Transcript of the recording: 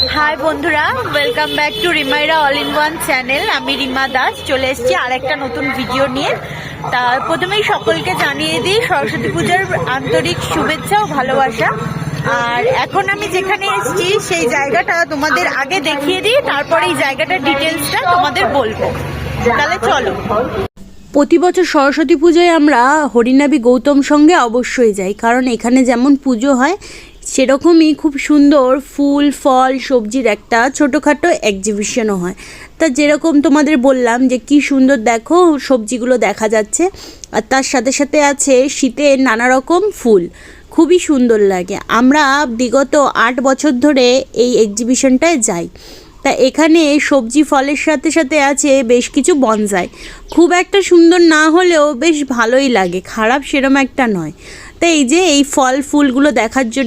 High বন্ধুরা, welcome back to রিমাইরা all in one channel. আমি রিমা দাস চলে এসেছি আর একটা নতুন ভিডিও নিয়ে। তা প্রথমেই সকলকে জানিয়ে দিই সরস্বতী পূজার আন্তরিক শুভেচ্ছা ও ভালোবাসা। আর এখন আমি যেখানে এসেছি সেই জায়গাটা তোমাদের আগে দেখিয়ে দিই, তারপরে এই জায়গাটার ডিটেলসটা তোমাদের বলবো। তাহলে চলো। প্রতি বছর সরস্বতী পুজোয় আমরা হরিনাবি গৌতম সঙ্গে অবশ্যই যাই, কারণ এখানে যেমন পুজো হয় সেরকমই খুব সুন্দর ফুল ফল সবজির একটা ছোটোখাটো এক্সিবিশনও হয়। তা যেরকম তোমাদের বললাম যে কি সুন্দর দেখো সবজিগুলো দেখা যাচ্ছে, আর তার সাথে সাথে আছে শীতের নানা রকম ফুল, খুবই সুন্দর লাগে। আমরা বিগত 8 বছর ধরে এই এক্সিবিশনটায় যাই। তা এখানে সবজি ফলের সাথে সাথে আছে বেশ কিছু বনসাই, খুব একটা সুন্দর না হলেও বেশ ভালোই লাগে, খারাপ সেরম একটা নয়। তা এই যে এই ফল ফুলগুলো দেখার জন্য